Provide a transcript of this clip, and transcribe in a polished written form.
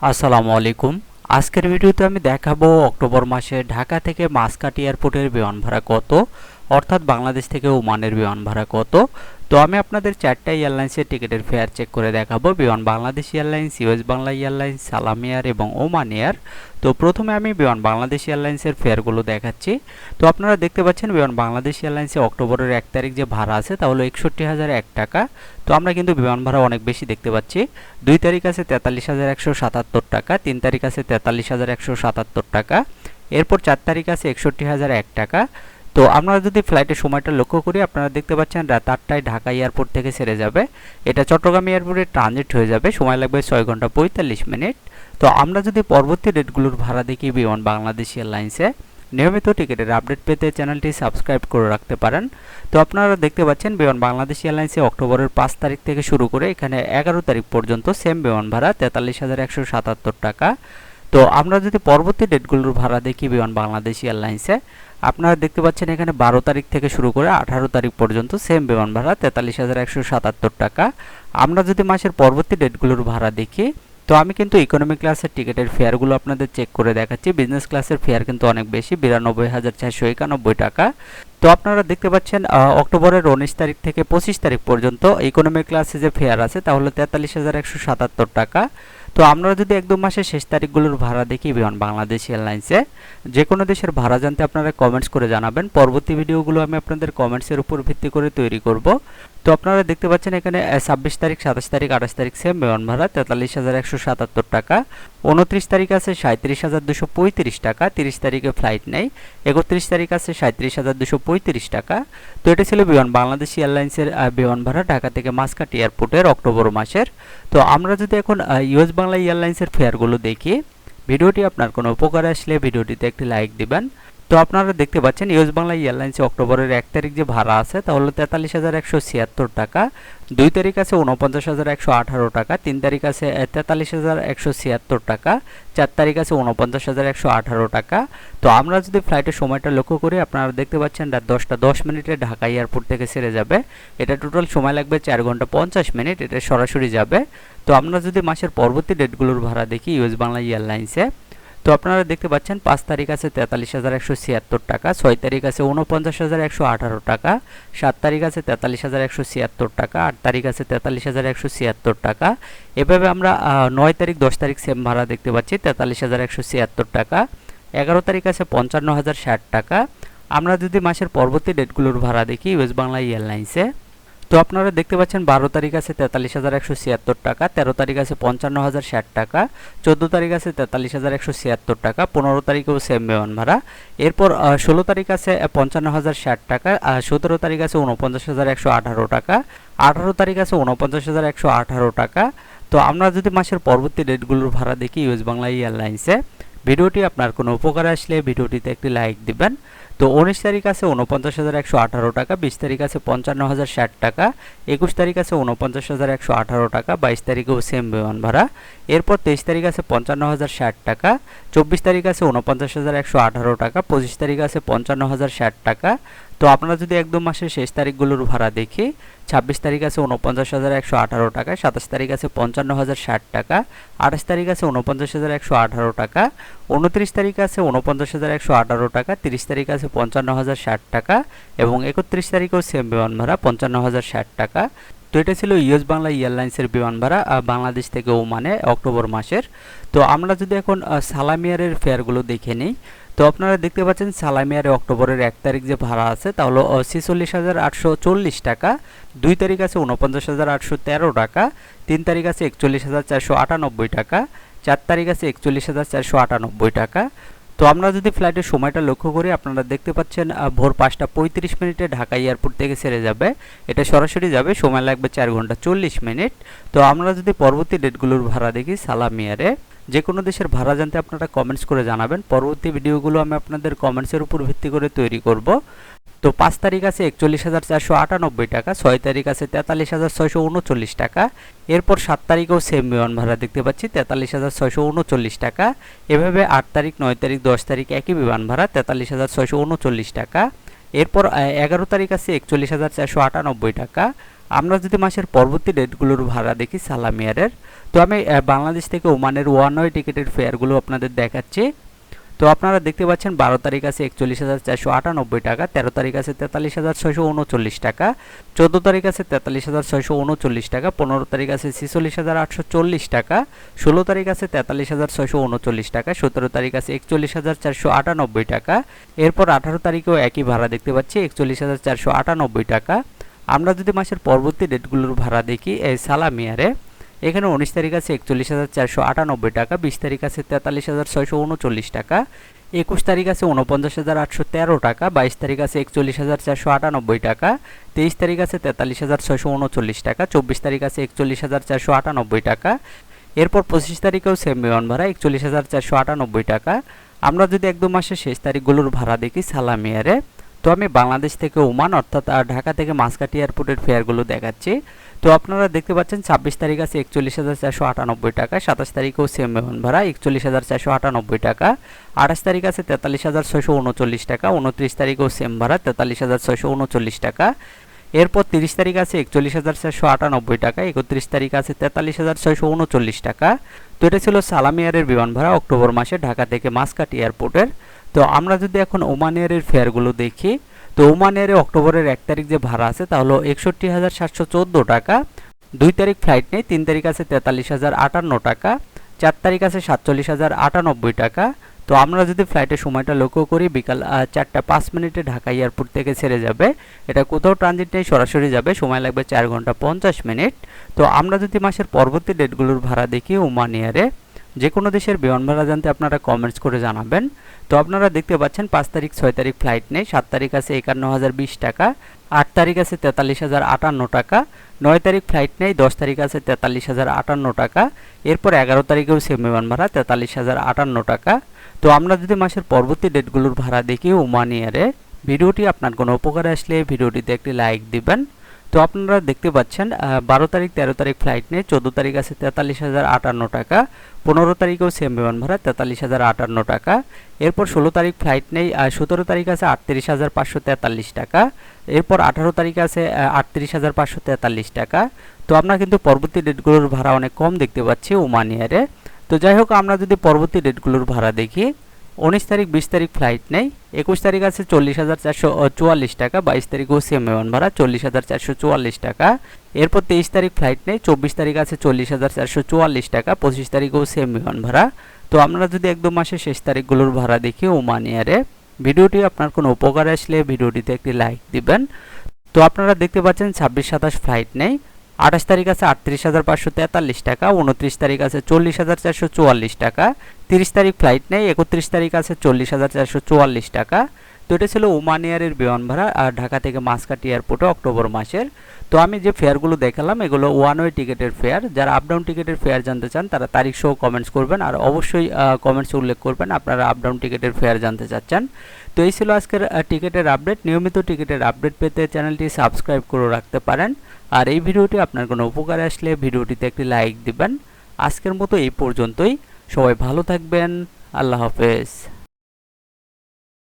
আসসালামু আলাইকুম। আজকের ভিডিওতে আমি দেখাবো অক্টোবর মাসে ঢাকা থেকে মাসকাট এয়ারপোর্টের বিমান ভাড়া কত, অর্থাৎ বাংলাদেশ থেকে ওমানের বিমান ভাড়া কত। তো আমি আপনাদের চারটা এয়ারলাইন্সের টিকিটের ফেয়ার চেক করে দেখাবো। বিমান Bangladesh airlines, US Bangla airlines, সালাম এয়ার এবং ওমান এয়ার। তো প্রথমে আমি বিমান বাংলাদেশ এয়ারলাইন্সের ফেয়ারগুলো দেখাচ্ছি। তো আপনারা দেখতে পাচ্ছেন বিমান বাংলাদেশ এয়ারলাইন্সে অক্টোবরের 1 তারিখ যে ভাড়া আছে তা হলো 61,001 টাকা। তো আমরা কিন্তু বিমান ভাড়া অনেক বেশি দেখতে পাচ্ছি। 2 তারিখ আছে 43,177 টাকা, 3 তারিখ আছে 43,177 টাকা, এরপর 4 তারিখ আছে 61,001 টাকা। তো আমরা যদি ফ্লাইটের সময়টা লক্ষ্য করি, আপনারা দেখতে পাচ্ছেন রাত 8টায় ঢাকা এয়ারপোর্ট থেকে ছেড়ে যাবে। এটা চট্টগ্রাম এয়ারপোর্টে ট্রানজিট হয়ে যাবে, সময় লাগবে 6 ঘন্টা 45 মিনিট। তো আমরা যদি পরবর্তী ডেটগুলোর ভাড়া দেখি বিমান বাংলাদেশ এয়ারলাইন্সে, নিয়মিত টিকিটের আপডেট পেতে চ্যানেলটি সাবস্ক্রাইব করে রাখতে পারেন। তো আপনারা দেখতে পাচ্ছেন বিমান বাংলাদেশ এয়ারলাইন্সে অক্টোবরের 5 তারিখ থেকে শুরু করে এখানে 11 তারিখ পর্যন্ত সেম বিমান ভাড়া 43,177 টাকা। তো আমরা যদি পরবর্তী ডেটগুলোর ভাড়া দেখি বিমান বাংলাদেশ এয়ারলাইন্সে, আপনারা দেখতে পাচ্ছেন এখানে 12 তারিখ থেকে শুরু করে 18 তারিখ পর্যন্ত সেম বিমান ভাড়া 43,177 টাকা। আমরা যদি মাসের পরবর্তী ডেটগুলোর ভাড়া দেখি, তো আমি কিন্তু ইকোনমি ক্লাসের টিকিটের ফেয়ারগুলো আপনাদের চেক করে দেখাচ্ছি। বিজনেস ক্লাসের ফেয়ার কিন্তু অনেক বেশি, 92,491 টাকা। তো আপনারা দেখতে পাচ্ছেন অক্টোবরের 19 তারিখ থেকে 25 তারিখ পর্যন্ত ইকোনমি ক্লাসে যে ফেয়ার আছে তাহলে 43,177 টাকা। তো আমরা যদি একদম মাসের শেষ তারিখগুলোর ভাড়া দেখি বিমান বাংলাদেশ এয়ারলাইন্সে, যে কোনো দেশের ভাড়া জানতে আপনারা কমেন্টস করে জানাবেন। পরবর্তী ভিডিওগুলো আমি আপনাদের কমেন্টসের উপর ভিত্তি করে তৈরি করব। তো আপনারা দেখতে পাচ্ছেন এখানে 26 তারিখ, 27 তারিখ, 28 তারিখ সেম বিমান ভাড়া 43,177 টাকা। 29 তারিখ আছে 37,235 টাকা, 30 তারিখে ফ্লাইট নেই। 31 তারিখ আছে 37,235 টাকা। তো এটা ছিল বিমান বাংলাদেশ এয়ারলাইন্সের বিমান ভাড়া ঢাকা থেকে মাসকাট এয়ারপোর্টের অক্টোবর মাসের। তো আমরা যদি এখন ইউএস বাংলা এয়ারলাইন্সের ফেয়ারগুলো দেখি, ভিডিওটি আপনার কোনো উপকারে আসলে ভিডিওটিতে একটি লাইক দিবেন। তো আপনারা দেখতে পাচ্ছেন ইউএস বাংলা এয়ারলাইন্সে অক্টোবরের 1 তারিখ যে ভাড়া আছে তা হলো 43,176 টাকা, 2 তারিখ আছে 49,118 টাকা, 3 তারিখ আছে 43,176 টাকা, 4 তারিখ আছে 49,118 টাকা। তো আমরা যদি ফ্লাইটের সময়টা লক্ষ্য করি, আপনারা দেখতে পাচ্ছেন রাত 10টা 10 মিনিটে ঢাকা এয়ারপোর্ট থেকে ছেড়ে যাবে। এটা টোটাল সময় লাগবে 4 ঘন্টা 50 মিনিট, এটা সরাসরি যাবে। তো আমরা যদি মাসের পরবর্তী ডেটগুলোর ভাড়া দেখি ইউএস বাংলা এয়ারলাইন্সে, তো আপনারা দেখতে পাচ্ছেন 5 তারিখ আছে 43,176 টাকা, 6 তারিখ আছে 49,118 টাকা, 7 তারিখ আছে 43,176 টাকা, 8 তারিখ আছে 43,176 টাকা। এভাবে আমরা 9 তারিখ 10 তারিখ সেম ভাড়া দেখতে পাচ্ছি 43,176 টাকা। 11 তারিখ আছে 55,060 টাকা। আমরা যদি মাসের পরবর্তী ডেটগুলোর ভাড়া দেখি ইউএস বাংলা এয়ারলাইন্সে, তো আপনারা দেখতে পাচ্ছেন 12 তারিখ আছে 43,176 টাকা, 13 তারিখ আছে 55,060 টাকা, 14 তারিখ আছে 43,176 টাকা, 15 তারিখেও সেম বিমান ভাড়া। এরপর 16 তারিখ আছে 55,060 টাকা, 17 তারিখ আছে 49,118 টাকা, 18 তারিখ আছে 49,118 টাকা। তো আমরা যদি মাসের পরবর্তী ডেটগুলোর ভাড়া দেখি ইউএস বাংলা এয়ারলাইন্সে, ভিডিওটি আপনার কোনো উপকারে আসলে ভিডিওটিতে একটি লাইক দিবেন। তো 19 তারিখ আছে 49,118 টাকা, 20 তারিখ আছে 55,060 টাকা, 21 তারিখ আছে 49,118 টাকা, 22 তারিখেও সেম বিমান ভাড়া। এরপর 23 তারিখ আছে 55,060 টাকা, 24 তারিখ আছে 49,118 টাকা, 25 তারিখ আছে 55,060 টাকা। তো আপনারা যদি একদম মাসের শেষ তারিখগুলোর ভাড়া দেখি, 26 তারিখ আছে 49,118 টাকা, 27 তারিখ আছে 55,060 টাকা, 28 তারিখ আছে 49,118 টাকা, 29 তারিখ আছে 49,118 টাকা, 30 তারিখ আছে 55,060 টাকা এবং 31 তারিখেও সেম বিমান ভাড়া 55,060 টাকা। তো এটা ছিল ইউএস বাংলা এয়ারলাইন্সের বিমান ভাড়া বাংলাদেশ থেকে ওমানে অক্টোবর মাসের। তো আমরা যদি এখন সালাম এয়ারের ফেয়ারগুলো দেখে নিই, তো আপনারা দেখতে পাচ্ছেন সালাম এয়ারে অক্টোবরের 1 তারিখ যে ভাড়া আছে তা হলো 46,840 টাকা, 2 তারিখ আছে 49,813 টাকা, 3 তারিখ আছে 41,498 টাকা, 4 তারিখ আছে 41,498 টাকা। তো আমরা যদি ফ্লাইটের সময়টা লক্ষ্য করি, আপনারা দেখতে পাচ্ছেন ভোর 5টা 35 মিনিটে ঢাকা এয়ারপোর্ট থেকে ছেড়ে যাবে। এটা সরাসরি যাবে, সময় লাগবে 4 ঘন্টা 40 মিনিট। তো আমরা যদি পরবর্তী ডেটগুলোর ভাড়া দেখি সালাম এয়ারে, যে কোনো দেশের ভাড়া জানতে আপনারা কমেন্টস করে জানাবেন। পরবর্তী ভিডিওগুলো আমি আপনাদের কমেন্টসের উপর ভিত্তি করে তৈরি করব। তো 5 তারিখ আছে 41,498 টাকা, 6 তারিখ আছে 43,639 টাকা, এরপর 7 তারিখেও সেম বিমান ভাড়া দেখতে পাচ্ছি 43,639 টাকা। এভাবে 8 তারিখ 9 তারিখ 10 তারিখ একই বিমান ভাড়া 43,639 টাকা। এরপর 11 তারিখ আছে 41,498 টাকা, আমরা যদি মাসের পরবর্তী ডেটগুলোর ভাড়া দেখি সালাম এয়ারের, তো আমি বাংলাদেশ থেকে ওমানের ওয়ান ওয়ে টিকিটের ফেয়ারগুলো আপনাদের দেখাচ্ছি। তো আপনারা দেখতে পাচ্ছেন 12 তারিখ আছে 41,498 টাকা, 13 তারিখ আছে 43,639 টাকা, 14 তারিখ আছে 43,639 টাকা, 15 তারিখ আছে 46,840 টাকা, 16 তারিখ আছে 43,639 টাকা, 17 তারিখ আছে 41,498 টাকা। এরপর 18 তারিখেও একই ভাড়া দেখতে পাচ্ছি 41,498 টাকা। আমরা যদি মাসের পরবর্তী ডেটগুলোর ভাড়া দেখি এই সালাম ইয়ারে, এখানে 19 তারিখ আছে 41,498 টাকা, 20 তারিখ আছে 43,639 টাকা, 21 তারিখ আছে 49,813 টাকা, 22 তারিখ আছে 41,498 টাকা, 23 তারিখ আছে 43,639 টাকা, 24 তারিখ আছে 41,498 টাকা। এরপর 25 তারিখেও সেম বিমান ভাড়া 41,498 টাকা। আমরা যদি একদম মাসের শেষ তারিখগুলোর ভাড়া দেখি সালাম এয়ারে, তো আমি বাংলাদেশ থেকে ওমান অর্থাৎ ঢাকা থেকে মাসকাটি এয়ারপোর্টের ফেয়ারগুলো দেখাচ্ছি। তো আপনারা দেখতে পাচ্ছেন 26 তারিখ আছে 41,498 টাকা, 27 তারিখেও সেম বিমান ভাড়া 41,498 টাকা, 28 তারিখ আছে 43,639 টাকা, 29 তারিখেও সেম ভাড়া 43,639 টাকা। এরপর 30 তারিখ আছে 41,498 টাকা, 31 তারিখ আছে 43,639 টাকা। তো এটা ছিল সালাম এয়ারের বিমান ভাড়া অক্টোবর মাসে ঢাকা থেকে মাসকাটি এয়ারপোর্টের। তো আমরা যদি এখন ওমান এয়ারের ফেয়ারগুলো দেখি, তো ওমান এয়ারে অক্টোবরের 1 তারিখ যে ভাড়া আছে তা হলো 61,714 টাকা, 2 তারিখ ফ্লাইট নেই, 3 তারিখ আছে 43,058 টাকা, 4 তারিখ আছে 47,098 টাকা। তো আমরা যদি ফ্লাইটের সময়টা লক্ষ্য করি, বিকাল 4টা 5 মিনিটে ঢাকা এয়ারপোর্ট থেকে ছেড়ে যাবে। এটা কোথাও ট্রানজিট নেই, সরাসরি যাবে, সময় লাগবে 4 ঘন্টা 50 মিনিট। তো আমরা যদি মাসের পরবর্তী ডেটগুলোর ভাড়া দেখি ওমান এয়ারে, যে কোনো দেশের বিমান ভাড়া জানতে আপনারা কমেন্টস করে জানাবেন। তো আপনারা দেখতে পাচ্ছেন 5 তারিখ 6 তারিখ ফ্লাইট নেই, 7 তারিখ আছে 51,020 টাকা, 8 তারিখ আছে 43,058 টাকা, 9 তারিখ ফ্লাইট নেই, 10 তারিখ আছে 43,058 টাকা। এরপর 11 তারিখেও সেম বিমান ভাড়া 43,058 টাকা। তো আমরা যদি মাসের পরবর্তী ডেটগুলোর ভাড়া দেখি ওমান এয়ারে, ভিডিওটি আপনার কোনো উপকারে আসলে ভিডিওটিতে একটি লাইক দিবেন। তো আপনারা দেখতে পাচ্ছেন 12 তারিখ 13 তারিখ ফ্লাইট নেই, 14 তারিখ আছে 43,058 টাকা, 15 তারিখেও সেম বিমান ভাড়া 43,058 টাকা। এরপর 16 তারিখ ফ্লাইট নেই, 17 তারিখ আছে 38,543 টাকা। এরপর 18 তারিখ আছে 38,543 টাকা। তো আমরা কিন্তু পরবর্তী ডেটগুলোর ভাড়া অনেক কম দেখতে পাচ্ছি ওমান এয়ারে। তো যাই হোক, আমরা যদি পরবর্তী ডেটগুলোর ভাড়া দেখি, 19 তারিখ 20 তারিখ ফ্লাইট নেই, 21 তারিখ আছে 40,444 টাকা, 22 তারিখও সেম বিমান ভাড়া 40,444 টাকা। এরপর 23 তারিখ ফ্লাইট নেই, 24 তারিখ আছে 40,444 টাকা, 25 তারিখও সেম বিমান ভাড়া। তো আমরা যদি একদম মাসের শেষ তারিখগুলোর ভাড়া দেখি ওমান এয়ারে, ভিডিওটি আপনার কোনো উপকার আসলে ভিডিওটিতে একটি লাইক দিবেন। তো আপনারা দেখতে পাচ্ছেন 26-27 ফ্লাইট নেই, 28 তারিখ আছে 38,543 টাকা, 29 তারিখ আছে 40,444 টাকা, 30 তারিখ ফ্লাইট নেই, 31 তারিখ আছে 40,444 টাকা। তো এটা ছিল ওমান এয়ারের বিমান ভাড়া আর ঢাকা থেকে মাসকাটি এয়ারপোর্টে অক্টোবর মাসের। তো আমি যে ফেয়ারগুলো দেখালাম এগুলো ওয়ান ওয়ে টিকিটের ফেয়ার। যারা আপ ডাউন টিকিটের ফেয়ার জানতে চান তারা তারিখ সহ কমেন্টস করবেন, আর অবশ্যই কমেন্টসে উল্লেখ করবেন আপনারা আপ ডাউন টিকিটের ফেয়ার জানতে চাচ্ছেন। তো এই ছিল আজকের টিকিটের আপডেট। নিয়মিত টিকিটের আপডেট পেতে চ্যানেলটি সাবস্ক্রাইব করে রাখতে পারেন। আর এই ভিডিওটি আপনার কোনো উপকারে আসলে ভিডিওটিতে একটি লাইক দিবেন। আজকের মতো এই পর্যন্তই। সবাই ভালো থাকবেন। আল্লাহ হাফেজ।